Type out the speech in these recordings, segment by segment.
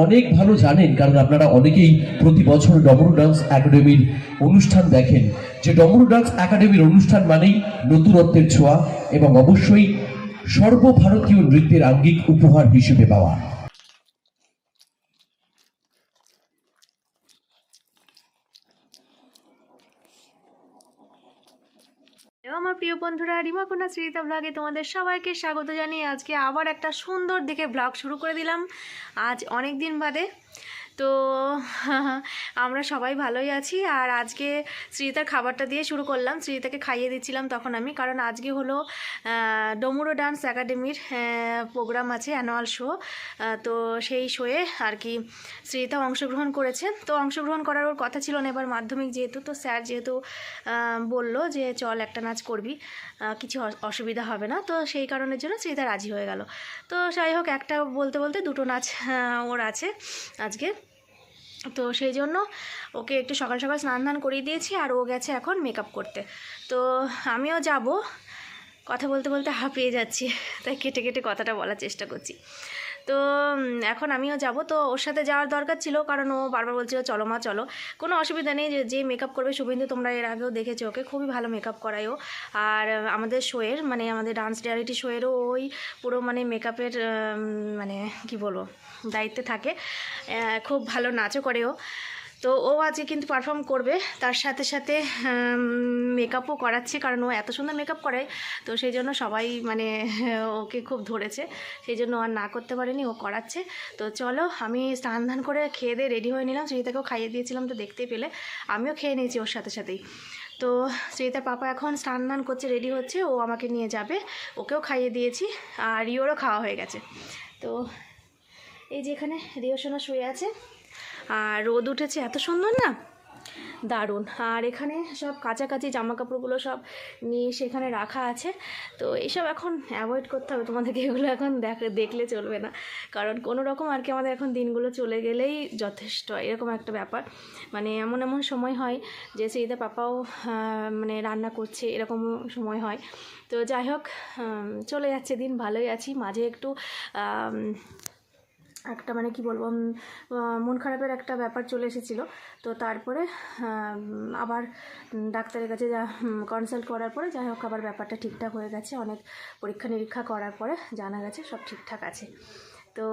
অনেক ভালো জানেন, কারণ আপনারা অনেকেই প্রতি বছর ডমরু ডান্স একাডেমির অনুষ্ঠান দেখেন, যে ডমরু ডান্স একাডেমির অনুষ্ঠান মানেই নতুনত্বের ছোঁয়া এবং অবশ্যই সর্বভারতীয় নৃত্যের আঙ্গিক উপহার হিসেবে পাওয়া। আমার প্রিয় বন্ধুরা, রিমা কন্যা শ্রীতা ব্লগে তোমাদের সবাইকে স্বাগত জানিয়ে আজকে আবার একটা সুন্দর দেখে ব্লগ শুরু করে দিলাম। আজ অনেক দিন বাদে। তো আমরা সবাই ভালোই আছি। আর আজকে শ্রীতার খাবারটা দিয়ে শুরু করলাম। শ্রীতাকে খাইয়ে দিচ্ছিলাম তখন আমি, কারণ আজকে হলো ডমরু ডান্স একাডেমির প্রোগ্রাম আছে, অ্যানুয়াল শো। তো সেই শোয়ে আর কি শ্রীতা অংশগ্রহণ করেছে। তো অংশগ্রহণ করার ওর কথা ছিল না, এবার মাধ্যমিক যেহেতু, তো স্যার যেহেতু বললো যে চল একটা নাচ করবি, কিছু অসুবিধা হবে না। তো সেই কারণের জন্য শ্রীতা রাজি হয়ে গেল। তো যাই হোক, একটা বলতে বলতে দুটো নাচ ওর আছে আজকে। তো সেই জন্য ওকে একটু সকাল সকাল স্নান ধান করিয়ে দিয়েছি, আর ও গেছে এখন মেকআপ করতে। তো আমিও যাব, কথা বলতে বলতে হাঁপিয়ে যাচ্ছি, তাই কেটে কেটে কথাটা বলার চেষ্টা করছি। তো এখন আমিও যাব। তো ওর সাথে যাওয়ার দরকার ছিল, কারণ ও বারবার বলছিল চলো মা চলো। কোনো অসুবিধা নেই, যে মেকআপ করবে শুভেন্দু, তোমরা এর আগেও দেখেছো ওকে, খুবই ভালো মেকআপ করায় ও। আর আমাদের শোয়ের মানে আমাদের ডান্স রিয়ালিটি শোয়েরও ওই পুরো মানে মেকআপের মানে কি বলবো দায়িত্বে থাকে। খুব ভালো নাচও করে ও। তো ও আজকে কিন্তু পারফর্ম করবে, তার সাথে সাথে মেকআপও করাচ্ছে, কারণ ও এত সুন্দর মেকআপ করে। তো সেই জন্য সবাই মানে ওকে খুব ধরেছে, সেই জন্য আর না করতে পারেনি, ও করাচ্ছে। তো চলো, আমি স্নান ধান করে খেয়ে দিয়ে রেডি হয়ে নিলাম। শ্রীতাকেও খাইয়ে দিয়েছিলাম, তো দেখতেই পেলে আমিও খেয়ে নিয়েছি ওর সাথে সাথেই। তো শ্রীতার পাপা এখন স্নান ধান করছে, রেডি হচ্ছে, ও আমাকে নিয়ে যাবে। ওকেও খাইয়ে দিয়েছি, আর রিওরও খাওয়া হয়ে গেছে। তো এই যে এখানে রিও সোনা শুয়ে আছে, আর রোদ উঠেছে এত সুন্দর না, দারুণ। আর এখানে সব কাছাকাছি জামা কাপড়গুলো সব নিয়ে সেখানে রাখা আছে। তো এইসব এখন অ্যাভয়েড করতে হবে তোমাদেরকে, এগুলো এখন দেখলে চলবে না, কারণ কোনো রকম আর কি আমাদের এখন দিনগুলো চলে গেলেই যথেষ্ট, এরকম একটা ব্যাপার। মানে এমন এমন সময় হয় যে সেইটা পাপাও মানে রান্না করছে, এরকম সময় হয়। তো যাই হোক, চলে যাচ্ছে দিন, ভালোই আছি। মাঝে একটু একটা মানে কি বলবো, মন খারাপের একটা ব্যাপার চলে এসেছিলো। তো তারপরে আবার ডাক্তারের কাছে কনসাল্ট করার পরে যাই হোক আবার ব্যাপারটা ঠিকঠাক হয়ে গেছে। অনেক পরীক্ষা নিরীক্ষা করার পরে জানা গেছে সব ঠিকঠাক আছে। তো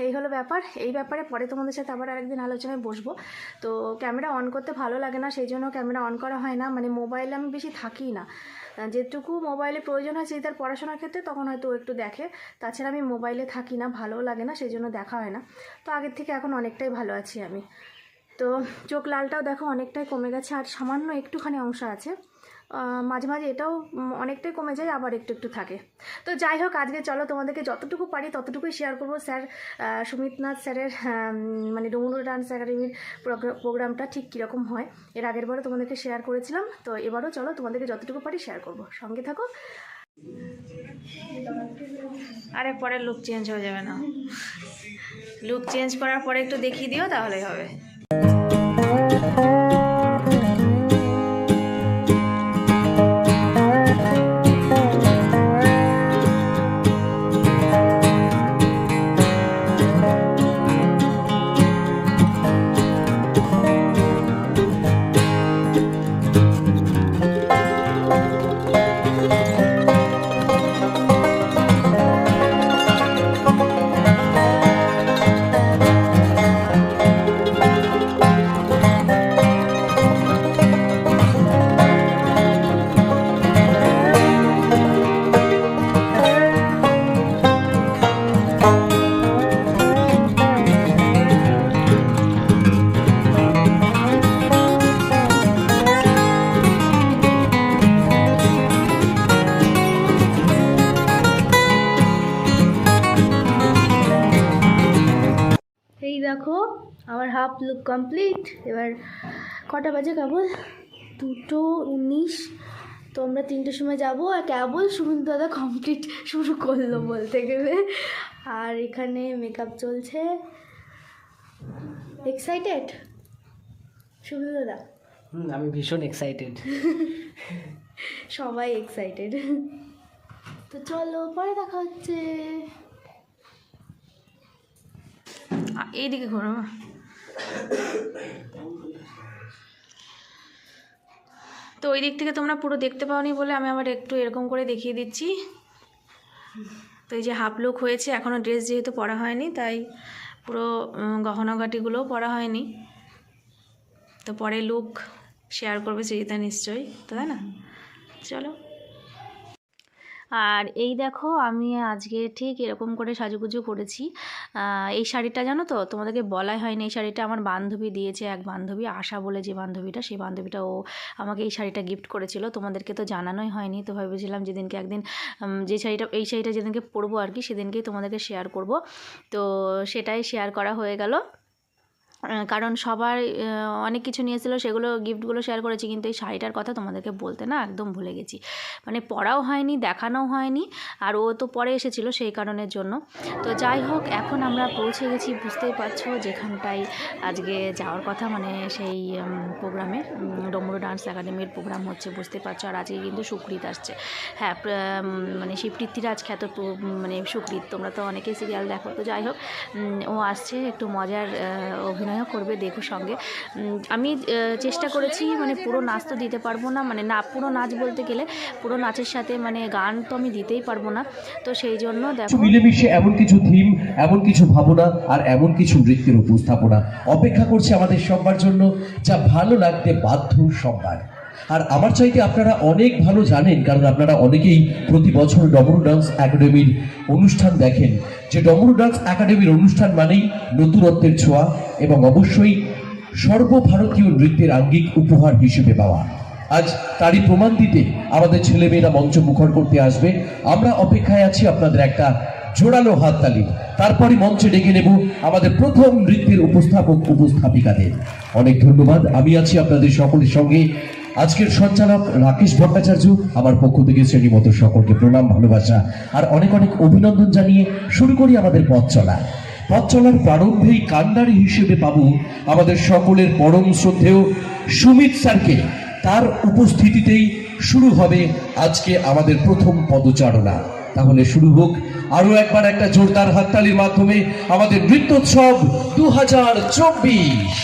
এই হলো ব্যাপার। এই ব্যাপারে পরে তোমাদের সাথে আবার আরেকদিন আলোচনায় বসবো। তো ক্যামেরা অন করতে ভালো লাগে না, সেই জন্য ক্যামেরা অন করা হয় না। মানে মোবাইলে আমি বেশি থাকি না, যেটুকু মোবাইলে প্রয়োজন হয় সেই তার পড়াশোনার ক্ষেত্রে তখন হয়তো একটু দেখে, তাছাড়া আমি মোবাইলে থাকি না, ভালোও লাগে না, সেই জন্য দেখা হয় না। তো আগের থেকে এখন অনেকটাই ভালো আছি আমি। তো চোখ লালটাও দেখো অনেকটাই কমে গেছে, আর সামান্য একটুখানি অংশ আছে। মাঝে মাঝে এটাও অনেকটাই কমে যায়, আবার একটু একটু থাকে। তো যাই হোক, আজকে চলো তোমাদেরকে যতটুকু পারি ততটুকুই শেয়ার করবো। স্যার সুমিতনাথ স্যারের মানে ডমরু ডান্স একাডেমির প্রোগ্রামটা ঠিক কীরকম হয়, এর আগের বারও তোমাদেরকে শেয়ার করেছিলাম। তো এবারও চলো তোমাদেরকে যতটুকু পারি শেয়ার করবো, সঙ্গে থাকো। আরে পরে লুক চেঞ্জ হয়ে যাবে না, লুক চেঞ্জ করার পরে একটু দেখিয়ে দিও, তাহলেই হবে। এই দেখো আমার হাফ লুক কমপ্লিট। এবার কটা বাজে, কেবল 2:19। তো আমরা 3টের সময় যাবো, আর কেবল সুমিত দাদা কমপ্লিট শুরু করলো বলতে গেলে। আর এখানে মেকআপ চলছে। এক্সাইটেড সুমিত দাদা? আমি ভীষণ এক্সাইটেড। সবাই এক্সাইটেড। তো চলো পরে দেখা হচ্ছে। এইদিকে ঘোরো। তো ওই দিক থেকে তোমরা পুরো দেখতে পাওনি বলে আমি আবার একটু এরকম করে দেখিয়ে দিচ্ছি। তো এই যে হাফ লুক হয়েছে, এখনও ড্রেস যেহেতু পরা হয়নি তাই পুরো গহনাগাটিগুলোও পরা হয়নি। তো পরে লুক শেয়ার করবে সৃজিতা নিশ্চয়ই, তাই না? চলো। আর এই দেখো আমি আজকে ঠিক এরকম করে সাজুগুজু করেছি। এই শাড়িটা জানো তো, তোমাদেরকে বলাই হয়নি, এই শাড়িটা আমার বান্ধবী দিয়েছে, এক বান্ধবী আশা বলে যে বান্ধবীটা, সেই বান্ধবীটা ও আমাকে এই শাড়িটা গিফট করেছিল। তোমাদেরকে তো জানানোই হয়নি, তো ভেবেছিলাম যেদিনকে একদিন এই শাড়িটা যেদিনকে পরবো আর কি, সেদিনকেই তোমাদেরকে শেয়ার করব। তো সেটাই শেয়ার করা হয়ে গেল। কারণ সবার অনেক কিছু নিয়েছিল, সেগুলো গিফটগুলো শেয়ার করেছি, কিন্তু এই শাড়িটার কথা তোমাদেরকে বলতে না একদম ভুলে গেছি। মানে পরাও হয়নি, দেখানোও হয়নি, আর ও তো পরে এসেছিলো সেই কারণের জন্য। তো যাই হোক, এখন আমরা পৌঁছে গেছি, বুঝতেই পারছো যেখানটায় আজকে যাওয়ার কথা, মানে সেই প্রোগ্রামে, ডমরু ডান্স একাডেমির প্রোগ্রাম হচ্ছে, বুঝতে পারছো। আর আজকে কিন্তু সুকৃত আসছে। হ্যাঁ, মানে সেই পৃথ্বীরাজ খ্যাত মানে সুকৃত, তোমরা তো অনেকেই সিরিয়াল দেখো। তো যাই হোক, ও আসছে, একটু মজার অভিনয় করবে, দেখো সঙ্গে। আমি চেষ্টা করেছি, মানে পুরো নাচ তো দিতে পারবো না, মানে না পুরো নাচ বলতে গেলে পুরো নাচের সাথে মানে গান তো আমি দিতেই পারবো না। তো সেই জন্য দেখো, মিলেমিশে এমন কিছু থিম, এমন কিছু ভাবনা আর এমন কিছু নৃত্যের উপস্থাপনা অপেক্ষা করছে আমাদের সবার জন্য, যা ভালো লাগতে বাধ্য সবার। আর আমার চাইতে আপনারা অনেক ভালো জানেন, কারণ আপনারা অনেকেই প্রতি বছর ডমরু ডান্স একাডেমির অনুষ্ঠান দেখেন, যে ডমরু ডান্স একাডেমির অনুষ্ঠান মানেই নতুনত্বের ছোঁয়া এবং অবশ্যই সর্বভারতীয় নৃত্যের আঙ্গিক উপহার হিসেবে পাওয়া। আজ তারই প্রমাণ দিতে আমাদের ছেলেমেয়েরা মঞ্চ মুখর করতে আসবে। আমরা অপেক্ষায় আছি আপনাদের একটা জোরালো হাততালি, তারপরই মঞ্চে ডেকে নেব আমাদের প্রথম নৃত্যের উপস্থাপক উপস্থাপিকাদের। অনেক ধন্যবাদ। আমি আছি আপনাদের সকলের সঙ্গে, আজকের সঞ্চালক রাকেশ ভট্টাচার্য। আমার পক্ষ থেকে শ্রেণীমতো সকলকে প্রণাম, ভালোবাসা আর অনেক অনেক অভিনন্দন জানিয়ে শুরু করি আমাদের পথ চলা। পথ চলার প্রারম্ভেই কান্ডারি হিসেবে পাবো আমাদের সকলের পরম শ্রদ্ধেয় সুমিত স্যারকে। তার উপস্থিতিতেই শুরু হবে আজকে আমাদের প্রথম পদচারণা। তাহলে শুরু হোক আরো একবার একটা জোরদার হাততালির মাধ্যমে আমাদের নৃত্যোৎসব 2024।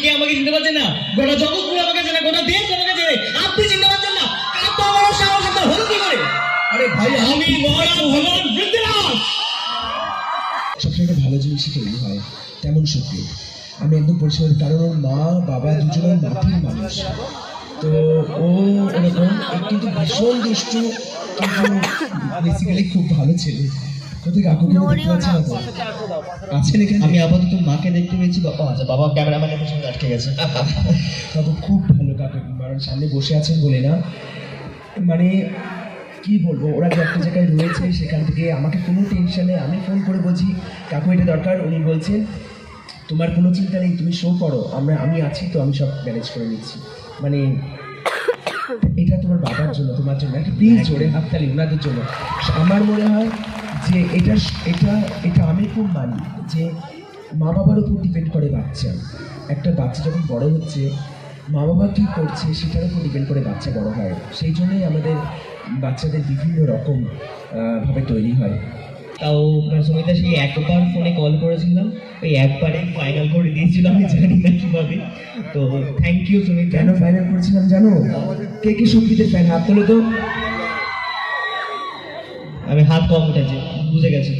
কে আমাকে চিনতে পারছেন না? গোটা জগৎপুর আমাকে চেনে, গোটা দেশ আমাকে চেনে। আপনি চিনতে পারছেন না? এত বড় সাহস আপনার হলো কি করে? আরে ভাই আমি মহারাজ ভগবান পৃথ্বীরাজ। সবসময় একটা ভালো জিনিসই তৈরি হয়, তেমন সত্যি আমি একদম পরিষ্কার, কারণ ওর মা বাবা দুজনের মাটির মানুষ। তো ও এরকম কিন্তু ভীষণ দুষ্টু, কিন্তু বেসিক্যালি খুব ভালো ছেলে। কোথায় কাকুকে দেখতে পাচ্ছি না তো? আছেন এখানে? আমি আপাতত মাকে দেখতে পেয়েছি। বাবা আচ্ছা, বাবা ক্যামেরাম্যানের পেছনে আটকে গেছে। কাকু খুব ভালো কাকু, কারণ সামনে বসে আছেন বলে না, মানে কি বলবো, ওরা যে একটা জায়গায় রয়েছে সেখান থেকে আমাকে কোনো টেনশনে, আমি ফোন করে বলছি কাকু এটা দরকার, উনি বলছেন তোমার কোনো চিন্তা নেই, তুমি শো করো, আমি আছি তো, আমি সব ম্যানেজ করে নিচ্ছি। মানে এটা তোমার বাবার জন্য, তোমার জন্য একটা প্লিজ জোরে হাততালি ওনাদের জন্য। আমার মনে হয় যে এটা এটা এটা আমি খুব মানি যে মা বাবার উপর ডিপেন্ড করে বাচ্চা। একটা বাচ্চা যখন বড় হচ্ছে, মা বাবা কী করছে সেটার উপর ডিপেন্ড করে বাচ্চা বড় হয়। সেই জন্যই আমাদের বাচ্চাদের বিভিন্ন রকম ভাবে তৈরি হয়। তাও সুমিতা সেই একবার ফোনে কল করেছিলাম, ওই একবারে ফাইনাল করে দিয়েছিল, আমি জানি না কিভাবে। তো থ্যাংক ইউ সুমিতা। কেন ফাইনাল করেছিলাম জানো? কে কে সঙ্গীতের ফ্যান হাত তোলো তো। আমি হাত কম উঠেছে, বুঝে গেছি।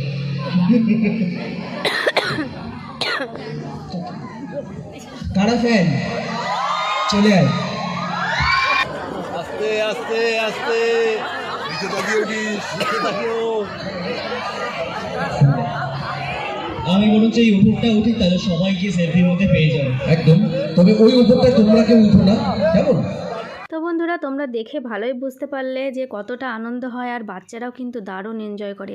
কারা ফ্যান? চলে আয়। আস্তে আস্তে আস্তে নিচে তাকিয়ে উঠিস, নিচে তাকিও। আমি বরঞ্চ এই উপরটা উঠি, তাহলে সবাইকে সেলফির মধ্যে পেয়ে যাবে। একদম, তবে ওই উপরটা তোমরা কেউ উঠো না, কেমন? তো বন্ধুরা, তোমরা দেখে ভালোই বুঝতে পারলে যে কতটা আনন্দ হয়, আর বাচ্চারাও কিন্তু দারুণ এনজয় করে।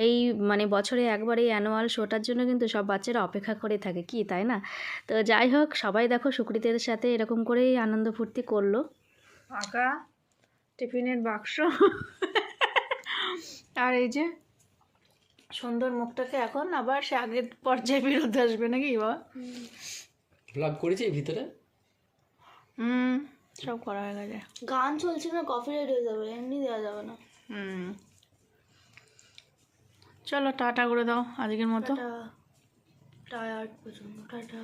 এই মানে বছরে একবার এই অ্যানুয়াল শোটার জন্য কিন্তু সব বাচ্চারা অপেক্ষা করে থাকে, কি তাই না? তো যাই হোক, সবাই দেখো সুকৃতির সাথে এরকম করেই আনন্দ ফুর্তি করলো। আঁকা টিফিনের বাক্স আর এই যে সুন্দর মুখটাকে এখন আবার সে আগের পর্যায়ে ফেরত আসবে নাকি বা ব্লগ করেছি ভিতরে। সব করা হয়ে গেছে। গান চলছে না, কফি রেট হয়ে যাবে, এমনি দেওয়া যাবে না। চলো টাটা করে দাও আজকের মতো। টাটা, টায়ার্ড প্রচন্ড, টাটা।